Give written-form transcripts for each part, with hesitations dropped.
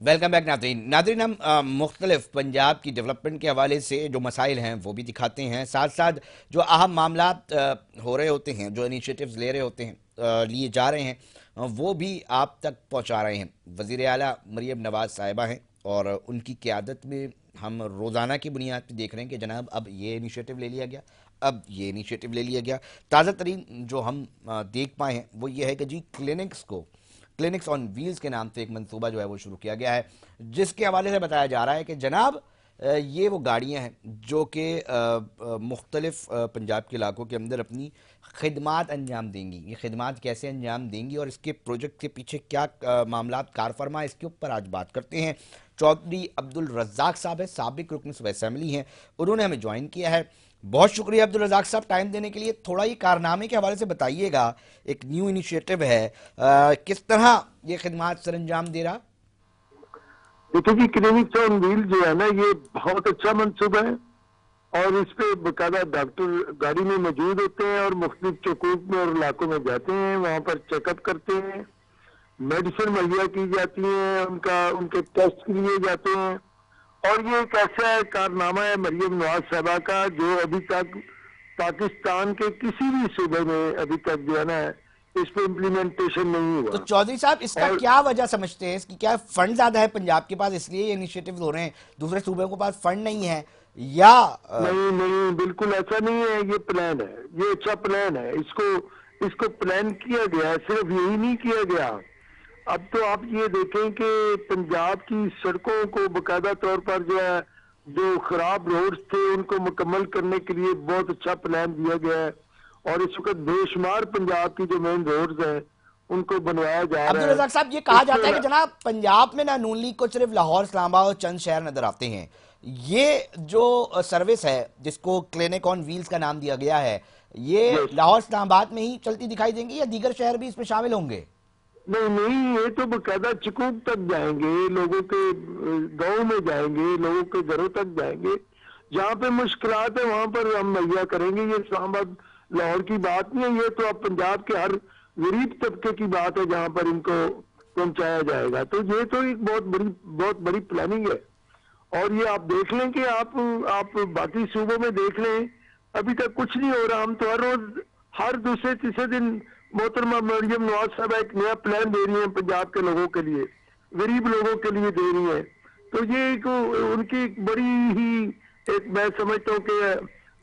Welcome back Nadreen. Nadreen, हम मुख्तलिफ पंजाब की डेवलपमेंट के हवाले से जो मसाइल हैं वो भी दिखाते हैं, साथ साथ जो अहम मामला हो रहे होते हैं, जो इनिशिएटिव्स ले रहे होते हैं, लिए जा रहे हैं, वो भी आप तक पहुंचा रहे हैं। वज़ीर आला मरीम नवाज़ साहिबा हैं और उनकी क़यादत में हम रोज़ाना की बुनियाद पर देख रहे हैं कि जनाब अब ये इनिशिएटिव ले लिया गया, अब ये इनिशिएटिव ले लिया गया। ताज़ा तरीन जो हम देख पाए हैं वो ये है कि जी क्लिनिक्स ऑन व्हील्स के नाम से एक मंसूबा जो है वो शुरू किया गया है, जिसके हवाले से बताया जा रहा है कि जनाब ये वो गाड़ियां हैं जो कि मुख्तलिफ पंजाब के इलाकों के अंदर अपनी खिदमात अंजाम देंगी। ये खिदमात कैसे अंजाम देंगी और इसके प्रोजेक्ट के पीछे क्या मामला कारफरमा, इसके ऊपर आज बात करते हैं। चौधरी अब्दुल रज़ाक साहब है, साबिक रुकन सूबा असेंबली हैं, उन्होंने हमें ज्वाइन किया है। बहुत शुक्रिया अब्दुल रज़ाक साहब टाइम देने के लिए। थोड़ा ही कारनामे के हवाले से बताइएगा, एक न्यू इनिशिएटिव है, किस तरह ये खिदमात सर अंजाम दे रहा? देखिए जी, क्लिनिक्स ऑन व्हील जो है ना, ये बहुत अच्छा मंसूबा है और इस पे बकायदा डॉक्टर गाड़ी में मौजूद होते हैं और मुख्तलिफ चौकों में और इलाकों में जाते हैं, वहां पर चेकअप करते हैं, मेडिसिन मुहैया की जाती है, उनके टेस्ट लिए जाते हैं। और ये एक ऐसा कारनामा है मरियम नवाज साहबा का जो अभी तक पाकिस्तान के किसी भी सूबे में अभी तक जो है ना इस पे इम्प्लीमेंटेशन नहीं तो हुआ। चौधरी साहब, इसका और क्या वजह समझते हैं? इसकी क्या फंड ज्यादा है पंजाब के पास इसलिए ये इनिशिएटिव हो रहे हैं, दूसरे सूबे के पास फंड नहीं है, या नहीं नहीं, बिल्कुल ऐसा नहीं है। ये प्लान है, ये अच्छा प्लान है। इसको इसको प्लान किया गया है, सिर्फ यही नहीं किया गया। अब तो आप ये देखें कि पंजाब की सड़कों को बकायदा तौर पर जो है, जो खराब रोड्स थे उनको मुकम्मल करने के लिए बहुत अच्छा प्लान दिया गया है और इस वक्त बेशुमार पंजाब की जो मेन रोड्स हैं उनको बनवाया जा रहा अब्दुल है। रज़ाक साहब, ये कहा जाता है कि इसके जनाब पंजाब में ना नून लीग को सिर्फ लाहौर, इस्लामाबाद और चंद शहर नजर आते हैं। ये जो सर्विस है जिसको क्लिनिक ऑन व्हील्स का नाम दिया गया है, ये यस, लाहौर, इस्लामाबाद में ही चलती दिखाई देंगी या दीगर शहर भी इसमें शामिल होंगे? नहीं नहीं, ये तो बकायदा चकूक तक जाएंगे, लोगों के गांव में जाएंगे, लोगों के घरों तक जाएंगे। जहाँ पे मुश्किलात है वहां पर हम मुहैया करेंगे। ये इस्लामाबाद लाहौर की बात नहीं है, ये तो अब पंजाब के हर गरीब तबके की बात है जहाँ पर इनको पहुंचाया जाएगा। तो ये तो एक बहुत बड़ी प्लानिंग है। और ये आप देख लें कि आप बाकी सूबों में देख लें, अभी तक कुछ नहीं हो रहा। हम तो हर रोज, हर दूसरे तीसरे दिन मोहतरमा मरियम नवाज साहब एक नया प्लान दे रही है पंजाब के लोगों के लिए, गरीब लोगों के लिए दे रही है। तो ये एक उनकी एक बड़ी ही, एक मैं समझता हूँ कि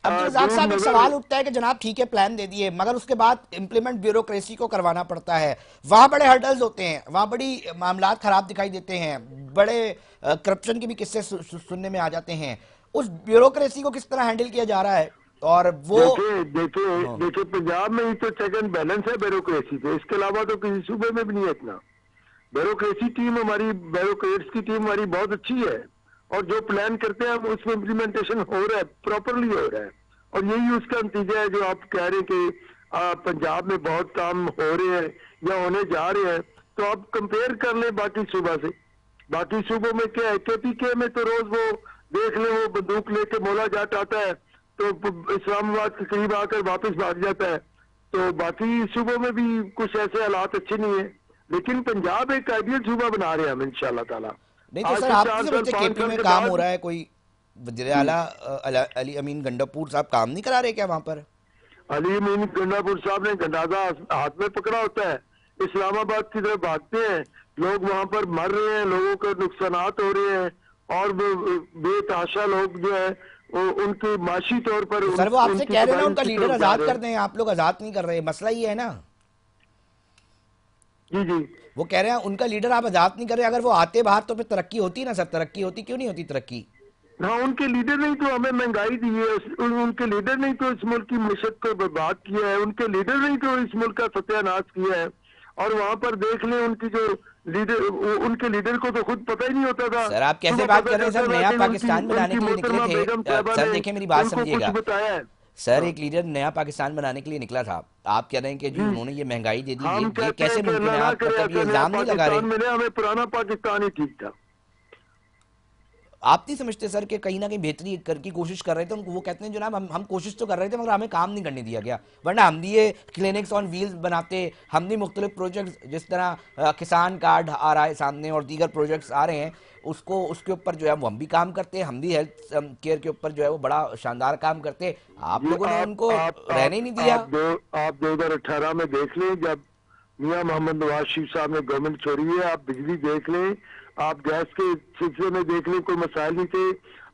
अब्दुल रज़ाक दूर साहब, एक नजर। सवाल उठता है कि जनाब ठीक है प्लान दे दिए, मगर उसके बाद इंप्लीमेंट ब्यूरोक्रेसी को करवाना पड़ता है, वहां बड़े हर्डल्स होते हैं, वहां बड़ी मामलात खराब दिखाई देते हैं, बड़े करप्शन के भी किस्से सुनने में आ जाते हैं। उस ब्यूरोक्रेसी को किस तरह हैंडल किया जा रहा है? और वो देखिए देखिए हाँ। देखिए, पंजाब में ही तो चेक एंड बैलेंस है ब्यूरोक्रेसी पे, इसके अलावा तो किसी सूबे में भी नहीं है इतना। ब्यूरोक्रेसी टीम हमारी, ब्यूरोक्रेट्स की टीम हमारी बहुत अच्छी है और जो प्लान करते हैं उसमें इम्प्लीमेंटेशन हो रहा है, प्रॉपरली हो रहा है। और यही उसका नतीजा है जो आप कह रहे हैं कि पंजाब में बहुत काम हो रहे हैं या होने जा रहे हैं। तो आप कंपेयर कर लें बाकी सूबा से। बाकी सूबों में क्या है, केपीके में तो रोज वो देख लें, वो बंदूक लेके मोला जाट आता है तो इस्लामाबाद के करीब आकर वापस भाग जाता है। तो बाकी सूबों में भी कुछ ऐसे हालात अच्छे नहीं है, लेकिन पंजाब एक आइडियल सूबा बना रहे हैं हम इंशाल्लाह ताला। नहीं तो आज सर, से आपसे 4 साल बच्चे 5 केपी साल में के काम हो बाद। रहा है, कोई वज़ीर जी, आला अली अमीन गंडापुर साहब काम नहीं करा रहे क्या वहां पर? अली अमीन गंडापुर साहब ने गंडासा हाथ में पकड़ा होता है, इस्लामाबाद की तरफ भागते हैं, लोग वहां पर मर रहे हैं, लोगों को नुकसानात हो रहे हैं और वो बेतहाशा लोग जो है वो उनकी माशी तौर पर तो सर वो आपसे उनकी कह रहे हैं ना तबाही उनका की लीडर तरफ जा आजाद रहे कर हैं। दें, आप लोग आजाद नहीं कर रहे, मसला ये है ना। जी जी, वो कह रहे हैं उनका लीडर आप आजाद नहीं कर रहे, अगर वो आते बाहर तो फिर तरक्की होती ना सर, तरक्की होती, क्यों नहीं होती तरक्की? हाँ, उनके लीडर ने ही तो हमें महंगाई दी है, उनके लीडर ने ही तो इस मुल्क की मशक्कत को बर्बाद किया है, उनके लीडर ने ही तो इस मुल्क का सत्यानाश किया है। और वहां पर देख लें उनकी जो लीडर, उनके लीडर को तो खुद पता ही नहीं होता था। सर आप कैसे सुबह बात पता कर रहे हैं? सर चलता था नया कि उनकी पाकिस्तान बनाने उनकी के लिए निकले मोहतरमा थे। बेगम साहबा सर ने देखिए मेरी बात उनको कुछ समझिएगा, बताया है। सर हाँ, एक लीडर नया पाकिस्तान बनाने के लिए निकला था, आप कह रहे हैं कि जी जी, उन्होंने ये महंगाई दे दी, हम ये कहते कैसे हैं कि मुमकिन अल्लाह है? ना आप करे मतलब ये ऐसा नया इल्जाम नहीं लगा रहे? पाकिस्तान मिले, हमें पुराना पाकिस्तान ही ठीक था। आप नहीं समझते सर कि कहीं ना कहीं बेहतरी कर की कोशिश कर रहे थे उनको, वो कहते हैं जनाब हम कोशिश तो कर रहे थे मगर हमें काम नहीं करने दिया गया, वरना हम भी ये क्लिनिक्स ऑन व्हील्स बनाते, हम भी मुख्तलिफ प्रोजेक्ट्स जिस तरह किसान कार्ड आ रहा है सामने और दीगर प्रोजेक्ट्स आ रहे हैं उसको उसके ऊपर जो है वो हम भी काम करते, हम भी हेल्थ केयर के ऊपर जो है वो बड़ा शानदार काम करते, आप जी लोगों ने आप उनको आप रहने आप ही नहीं दिया। आप 2018 में देख लें, जब मियां मोहम्मद नवाज शरीफ साहब ने गवर्नमेंट छोड़ी है, आप बिजली देख लें, आप गैस के सिलसिले में देख लें, कोई मसाइल नहीं थे।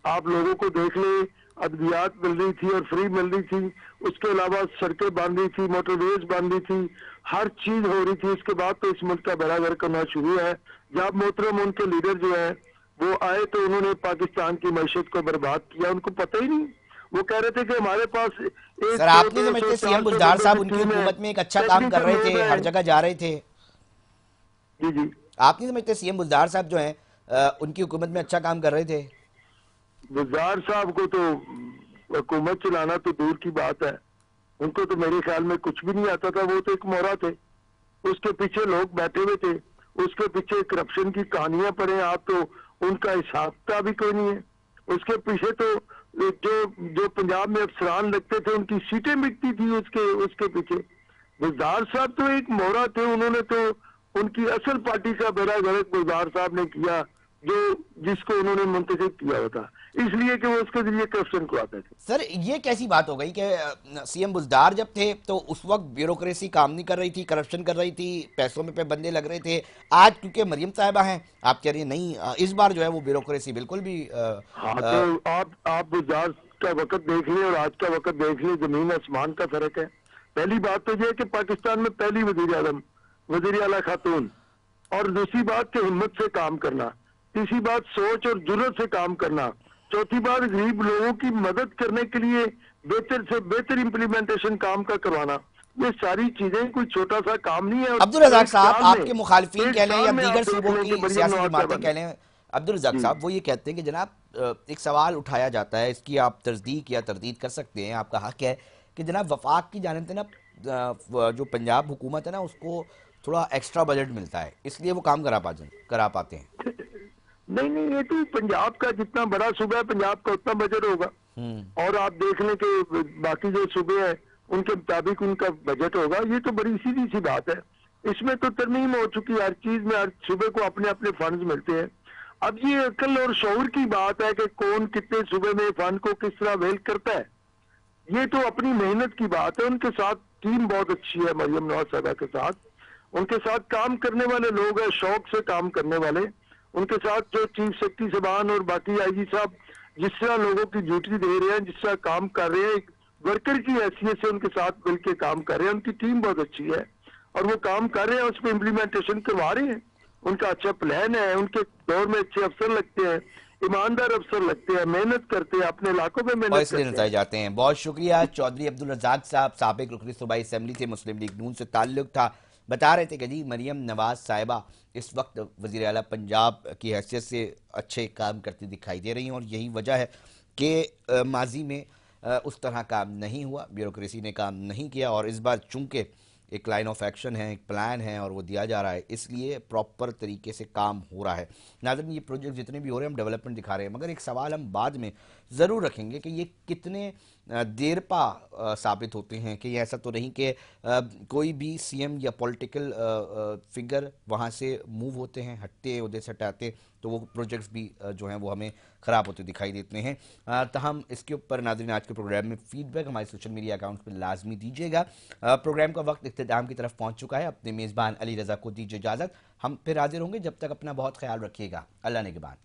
आप लोगों को देख लें, अद्वियात मिल रही थी और फ्री मिल रही थी, उसके अलावा सड़कें बन रही थी, मोटरवेज बन रही थी, हर चीज हो रही थी। इसके बाद तो इस मुल्क का बड़ा गर्क करना शुरू है। जब मोहतरम उनके लीडर जो है वो आए तो उन्होंने पाकिस्तान की मैशत को बर्बाद किया, उनको पता ही नहीं। वो कह रहे थे कि हमारे पास सर एक आप सौ नहीं दो सौ समझते सीएम चार सौ बुजदार बंदों साहब की उनकी टीम है, हुकूमत में एक अच्छा काम कर टेक्निकल रहे थे, लोग हर हैं। जगह जा रहे थे, जी जी। आप नहीं समझते सीएम बुजदार साहब जो हैं उनकी हुकूमत में अच्छा काम कर रहे थे। गुजार साहब को तो हुकूमत चलाना तो दूर की बात है, उनको तो मेरे ख्याल में कुछ भी नहीं आता था। वो तो एक मोहरा थे, उसके पीछे लोग बैठे हुए थे, उसके पीछे करप्शन की कहानियां पढ़े आप तो उनका हिसाब का भी कोई नहीं है। उसके पीछे तो जो जो पंजाब में अफसरान लगते थे उनकी सीटें मिटती थी उसके उसके पीछे। गुलजार साहब तो एक मोहरा थे, उन्होंने तो उनकी असल पार्टी का बेड़ा गर्क गुलजार साहब ने किया, जो जिसको उन्होंने मुंतखब किया होता, इसलिए कि वो उसके जरिए करप्शन करवाते थे। सर ये कैसी बात हो गई कि सीएम बुजदार जब थे तो उस वक्त ब्यूरोक्रेसी काम नहीं कर रही थी, करप्शन कर रही थी, पैसों में पे बंदे लग रहे थे, आज क्योंकि मरियम साहिबा हैं आप कह रही हैं नहीं इस बार जो है वो ब्यूरोक्रेसी बिल्कुल भी हाँ तो आप गुजरात का वक्त देख लें और आज का वक्त देख लें, जमीन आसमान का फर्क है। पहली बात तो यह है कि पाकिस्तान में पहली वजीर आलम वजीर आला खातून, और दूसरी बात कि हिम्मत से काम करना, तीसरी बात सोच और जुर्रत से काम करना, चौथी बात गरीब लोगों की मदद करने के लिए बेहतर से बेहतर इम्प्लीमेंटेशन काम का करवाना। ये सारी चीजें कोई छोटा सा काम नहीं है। और अब्दुल रजाक एक साहब साल में आपके मुखालिफिन एक कह लें साल या में आप दीगर देख सूबों लें कि की मरियम सियासी नवाज जमातें साहब कह लें, अब्दुल रजाक जी साहब वो ये कहते हैं कि जनाब एक सवाल उठाया जाता है, इसकी आप तस्दीक या तरदीद कर सकते हैं, आपका हक है कि जनाब वफाक की जानिब से ना जो पंजाब हुकूमत है ना उसको थोड़ा एक्स्ट्रा बजट मिलता है इसलिए वो काम करा पाते हैं। नहीं नहीं, ये तो पंजाब का जितना बड़ा सूबा है पंजाब का उतना बजट होगा। हम्म। और आप देख लें कि बाकी जो सूबे हैं उनके मुताबिक उनका बजट होगा। ये तो बड़ी सीधी सी बात है, इसमें तो तरमीम हो चुकी है, हर चीज में हर सूबे को अपने अपने फंड मिलते हैं। अब ये अकल और शऊर की बात है कि कौन कितने सूबे में फंड को किस तरह वेल करता है, ये तो अपनी मेहनत की बात है। उनके साथ टीम बहुत अच्छी है, मरियम नवाज साहबा के साथ, उनके साथ काम करने वाले लोग हैं, शौक से काम करने वाले। उनके साथ जो चीफ सेक्रेटरी साहबान और बाकी आईजी साहब जिस तरह लोगों की ड्यूटी दे रहे हैं, जिस तरह काम कर रहे हैं, एक वर्कर की हैसियत से उनके साथ मिलकर काम कर रहे हैं। उनकी टीम बहुत अच्छी है और वो काम कर रहे हैं, उस पर इम्प्लीमेंटेशन करवा रहे हैं। उनका अच्छा प्लान है, उनके दौर में अच्छे अफसर लगते हैं, ईमानदार अफसर लगते हैं, मेहनत करते हैं, अपने इलाकों में और मेहनत इसलिए करते नताए हैं। जाते हैं। बहुत शुक्रिया चौधरी अब्दुल रज़ाक साहब, साबिक रुकनी सूबाई असम्बली थे, मुस्लिम लीग नून से ताल्लुक था, बता रहे थे कि जी मरियम नवाज साहिबा इस वक्त वज़ीर आला पंजाब की हैसियत से अच्छे काम करती दिखाई दे रही हैं और यही वजह है कि माजी में उस तरह काम नहीं हुआ, ब्यूरोक्रेसी ने काम नहीं किया और इस बार चूंकि एक लाइन ऑफ एक्शन है, एक प्लान है और वो दिया जा रहा है, इसलिए प्रॉपर तरीके से काम हो रहा है। नाज़रीन ये प्रोजेक्ट जितने भी हो रहे हैं हम डेवलपमेंट दिखा रहे हैं, मगर एक सवाल हम बाद में ज़रूर रखेंगे कि ये कितने देरपा साबित होते हैं, कि ये ऐसा तो नहीं कि कोई भी सीएम या पॉलिटिकल फिगर वहाँ से मूव होते हैं, हटते उधर से हटाते तो वो प्रोजेक्ट्स भी जो हैं वो हमें ख़राब होते दिखाई देते हैं। तहम इसके ऊपर नाज़रीन आज के प्रोग्राम में फीडबैक हमारे सोशल मीडिया अकाउंट्स पर लाजमी दीजिएगा। प्रोग्राम का वक्त इख्तिताम की तरफ पहुँच चुका है, अपने मेज़बान अली रज़ा को दीजिए इजाज़त, हम फिर हाजिर होंगे, जब तक अपना बहुत ख्याल रखिएगा, अल्लाह ने के बाद।